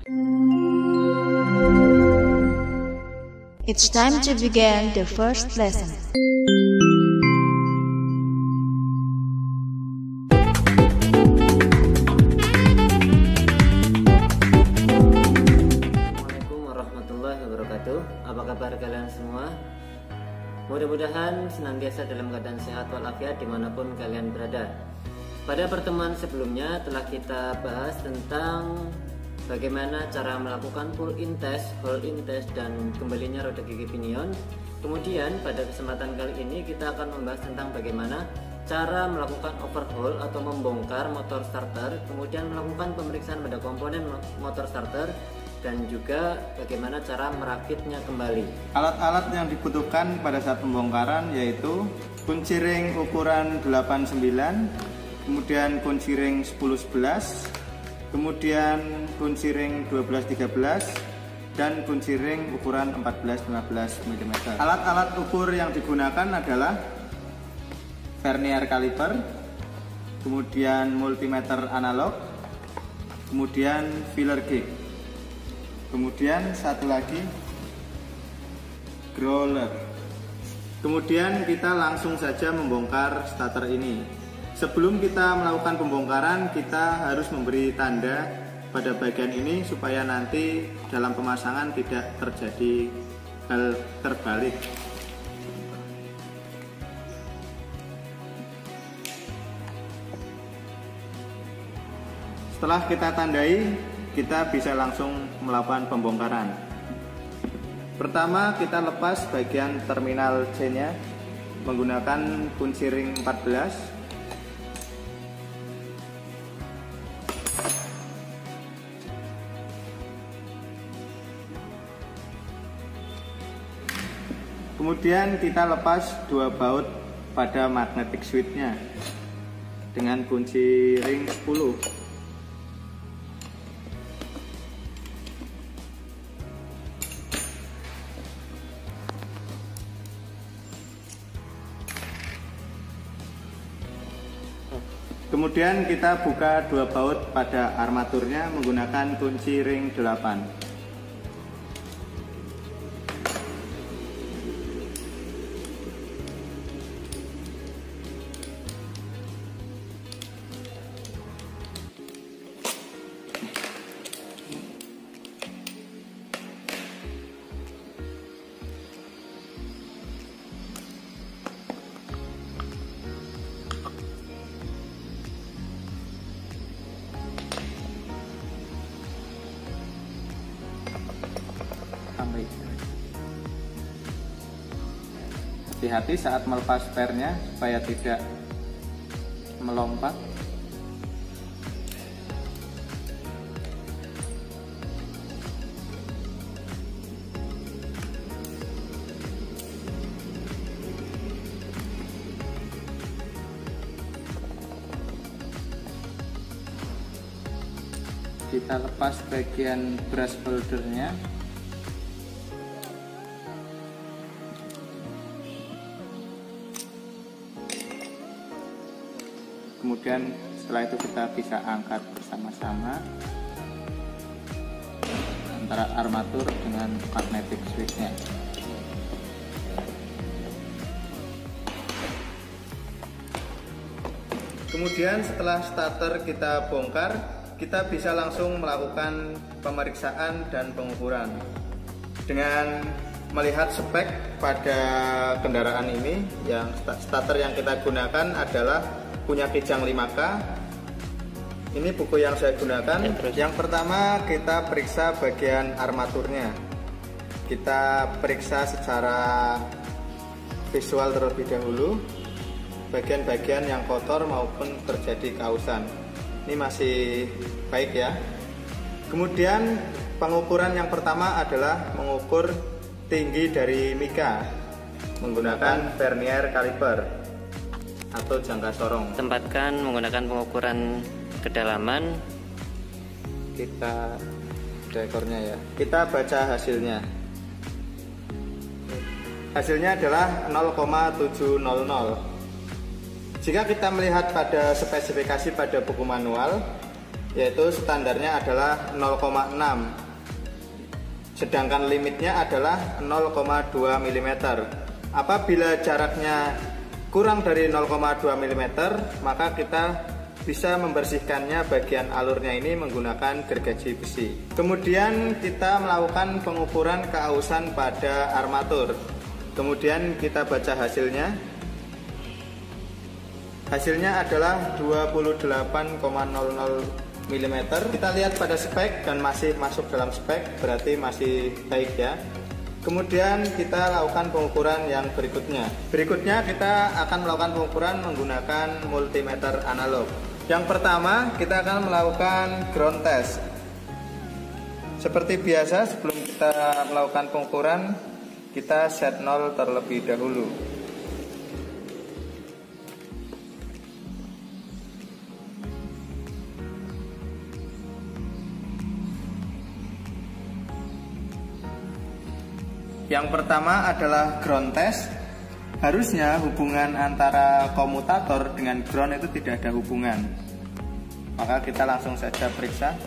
It's time to begin the first lesson. Assalamualaikum warahmatullahi wabarakatuh. Apa kabar kalian semua? Mudah-mudahan senantiasa dalam keadaan sehat walafiat dimanapun kalian berada. Pada pertemuan sebelumnya telah kita bahas tentang bagaimana cara melakukan pull in test, hold in test, dan kembalinya roda gigi pinion. Kemudian pada kesempatan kali ini kita akan membahas tentang bagaimana cara melakukan overhaul atau membongkar motor starter, kemudian melakukan pemeriksaan pada komponen motor starter, dan juga bagaimana cara merakitnya kembali. Alat-alat yang dibutuhkan pada saat pembongkaran yaitu kunci ring ukuran 89, kemudian kunci ring 10-11, kemudian kunci ring 12-13, dan kunci ring ukuran 14-15 mm. Alat-alat ukur yang digunakan adalah vernier caliper, kemudian multimeter analog, kemudian filler gauge, kemudian satu lagi growler. Kemudian kita langsung saja membongkar starter ini. Sebelum kita melakukan pembongkaran, kita harus memberi tanda pada bagian ini supaya nanti dalam pemasangan tidak terjadi hal terbalik. Setelah kita tandai, kita bisa langsung melakukan pembongkaran. Pertama, kita lepas bagian terminal C-nya menggunakan kunci ring 14. Kemudian kita lepas dua baut pada magnetic switch-nya dengan kunci ring 10. Kemudian kita buka dua baut pada armaturnya menggunakan kunci ring 8. Hati-hati saat melepas spare-nya supaya tidak melompat. Kita lepas bagian brush holdernya. Kemudian setelah itu kita bisa angkat bersama-sama antara armatur dengan magnetic switch-nya. Kemudian setelah starter kita bongkar, kita bisa langsung melakukan pemeriksaan dan pengukuran dengan melihat spek pada kendaraan ini. Yang starter yang kita gunakan adalah punya kijang 5K. Ini buku yang saya gunakan. Yang pertama kita periksa bagian armaturnya. Kita periksa secara visual terlebih dahulu bagian-bagian yang kotor maupun terjadi kausan. Ini masih baik ya. Kemudian pengukuran yang pertama adalah mengukur tinggi dari mika menggunakan vernier caliper atau jangka sorong. Tempatkan menggunakan pengukuran kedalaman. Kita dekornya ya. Kita baca hasilnya. Hasilnya adalah 0,700. Jika kita melihat pada spesifikasi pada buku manual, yaitu standarnya adalah 0,6, sedangkan limitnya adalah 0,2 mm. Apabila jaraknya kurang dari 0,2 mm, maka kita bisa membersihkannya bagian alurnya ini menggunakan gergaji besi. Kemudian kita melakukan pengukuran keausan pada armatur. Kemudian kita baca hasilnya. Hasilnya adalah 28,00 mm. Kita lihat pada spek dan masih masuk dalam spek, berarti masih baik ya. Kemudian kita lakukan pengukuran yang berikutnya. Berikutnya kita akan melakukan pengukuran menggunakan multimeter analog. Yang pertama kita akan melakukan ground test. Seperti biasa sebelum kita melakukan pengukuran, kita set 0 terlebih dahulu. Yang pertama adalah ground test. Harusnya hubungan antara komutator dengan ground itu tidak ada hubungan. Maka kita langsung saja periksa.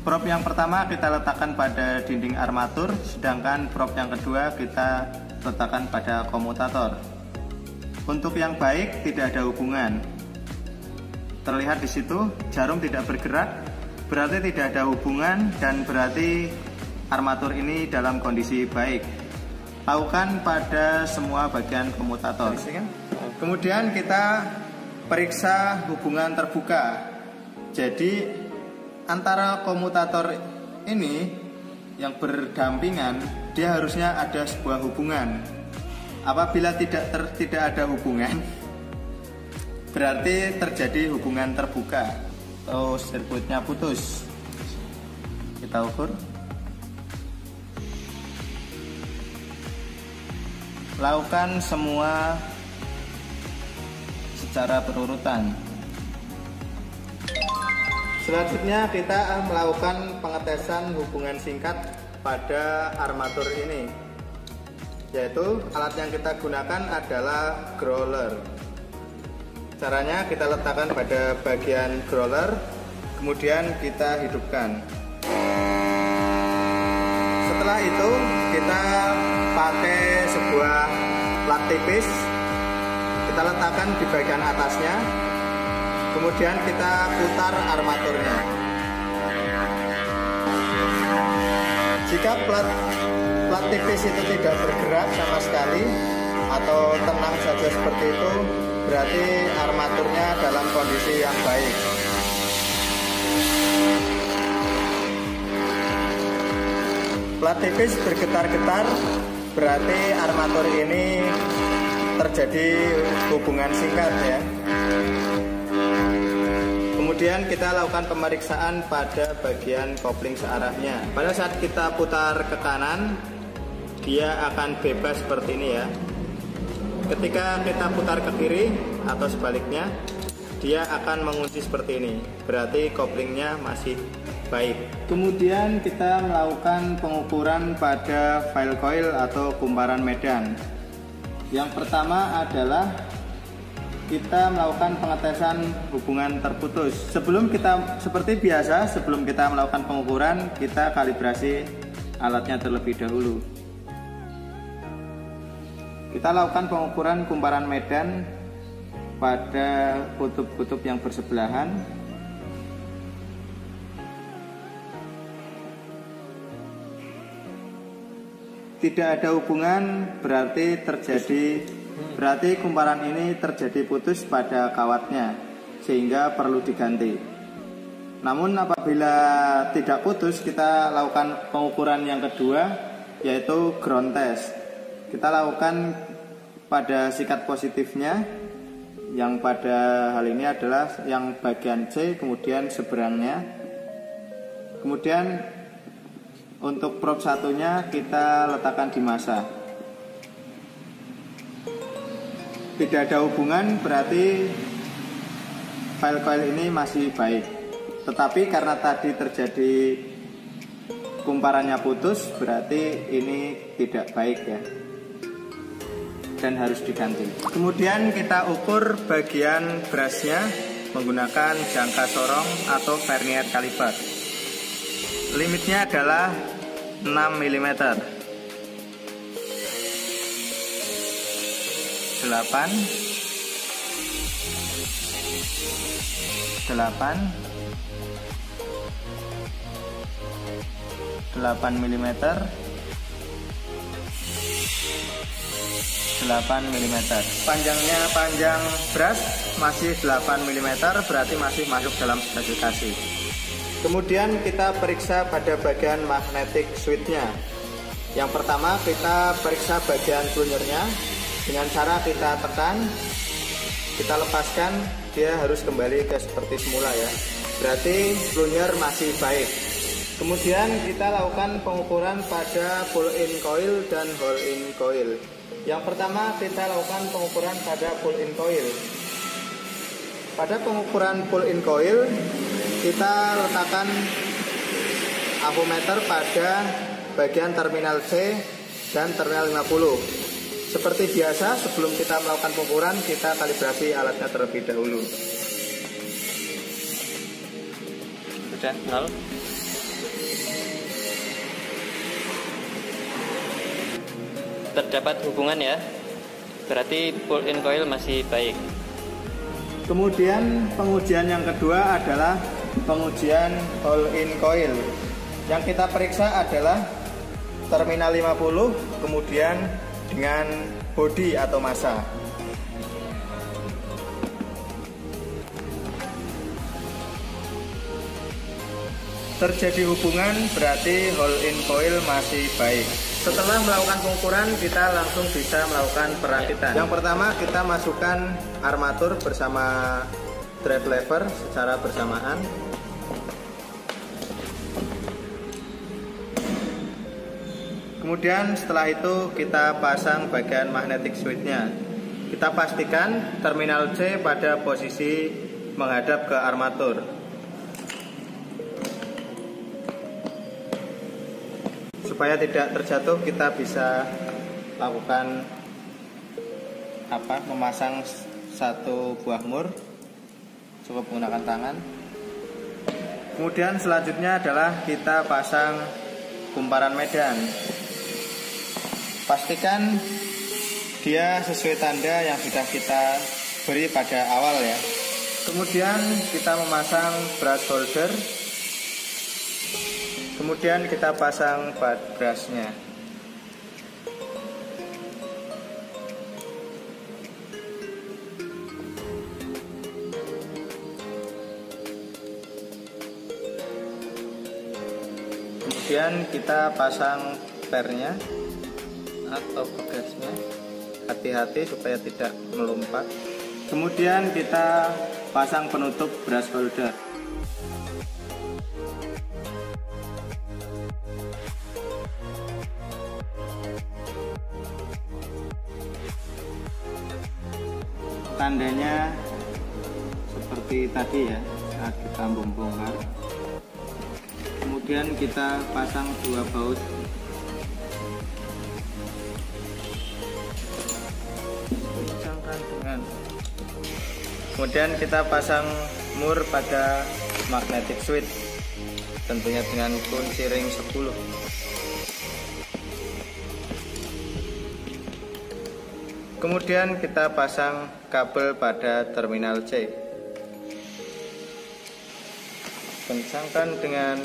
Probe yang pertama kita letakkan pada dinding armatur, sedangkan probe yang kedua kita letakkan pada komutator. Untuk yang baik tidak ada hubungan. Terlihat di situ jarum tidak bergerak, berarti tidak ada hubungan dan berarti armatur ini dalam kondisi baik. Lakukan pada semua bagian komutator. Kemudian kita periksa hubungan terbuka. Jadi antara komutator ini yang berdampingan, dia harusnya ada sebuah hubungan. Apabila tidak ada hubungan, berarti terjadi hubungan terbuka atau sirkuitnya putus. Kita ukur. Lakukan semua secara berurutan. Selanjutnya kita melakukan pengetesan hubungan singkat pada armatur ini, yaitu alat yang kita gunakan adalah growler. Caranya kita letakkan pada bagian growler, kemudian kita hidupkan. Setelah itu kita pakai sebuah plat tipis, kita letakkan di bagian atasnya, kemudian kita putar armaturnya. Jika plat tipis itu tidak bergerak sama sekali atau tenang saja seperti itu, berarti armaturnya dalam kondisi yang baik. Plat tipis bergetar-getar, berarti armatur ini terjadi hubungan singkat ya. Kemudian kita lakukan pemeriksaan pada bagian kopling searahnya. Pada saat kita putar ke kanan, dia akan bebas seperti ini ya. Ketika kita putar ke kiri atau sebaliknya, dia akan mengunci seperti ini. Berarti koplingnya masih baik. Kemudian kita melakukan pengukuran pada file coil atau kumparan medan. Yang pertama adalah kita melakukan pengetesan hubungan terputus. Seperti biasa, sebelum kita melakukan pengukuran, kita kalibrasi alatnya terlebih dahulu. Kita lakukan pengukuran kumparan medan pada kutub-kutub yang bersebelahan. Tidak ada hubungan, berarti kumparan ini terjadi putus pada kawatnya, sehingga perlu diganti. Namun apabila tidak putus, kita lakukan pengukuran yang kedua, yaitu ground test. Kita lakukan pada sikat positifnya, yang pada hal ini adalah yang bagian C, kemudian seberangnya. Kemudian untuk probe satunya kita letakkan di masa. Tidak ada hubungan, berarti file coil ini masih baik. Tetapi karena tadi terjadi kumparannya putus, berarti ini tidak baik ya, dan harus diganti. Kemudian kita ukur bagian brushnya. menggunakan jangka sorong atau vernier kaliber. Limitnya adalah 6 mm. 8 mm, 8 mm. Panjangnya panjang brush masih 8 mm, berarti masih masuk dalam spesifikasi. Kemudian kita periksa pada bagian magnetic switch-nya. Yang pertama kita periksa bagian plunjernya dengan cara kita tekan, kita lepaskan, dia harus kembali ke seperti semula ya. Berarti plunjer masih baik. Kemudian kita lakukan pengukuran pada pull-in coil dan hole-in coil. Yang pertama kita lakukan pengukuran pada pull-in coil. Pada pengukuran pull-in coil kita letakkan avometer pada bagian terminal C dan terminal 50. Seperti biasa, sebelum kita melakukan pengukuran kita kalibrasi alatnya terlebih dahulu. Sudah 0. Terdapat hubungan ya, berarti pull-in coil masih baik. Kemudian pengujian yang kedua adalah pengujian hole-in coil. Yang kita periksa adalah terminal 50, kemudian dengan bodi atau massa. Terjadi hubungan, berarti hole-in coil masih baik. Setelah melakukan pengukuran, kita langsung bisa melakukan perakitan. Yang pertama kita masukkan armatur bersama drive lever secara bersamaan. Kemudian setelah itu kita pasang bagian magnetic switch-nya. Kita pastikan terminal C pada posisi menghadap ke armatur. Supaya tidak terjatuh, kita bisa lakukan memasang satu buah mur, cukup menggunakan tangan. Kemudian selanjutnya adalah kita pasang kumparan medan. Pastikan dia sesuai tanda yang sudah kita beri pada awal ya. Kemudian kita memasang brush holder. Kemudian kita pasang butt brush-nya. Kemudian kita pasang pernya atau pegasnya. Hati-hati supaya tidak melompat. Kemudian kita pasang penutup brush holder. Tandanya seperti tadi ya saat kita membongkar. Kemudian kita pasang dua baut. Kemudian kita pasang mur pada magnetic switch, tentunya dengan kunci ring 10. Kemudian kita pasang kabel pada terminal C. Kencangkan dengan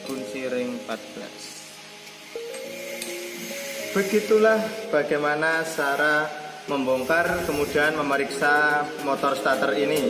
kunci ring 14. Begitulah bagaimana cara membongkar kemudian memeriksa motor starter ini.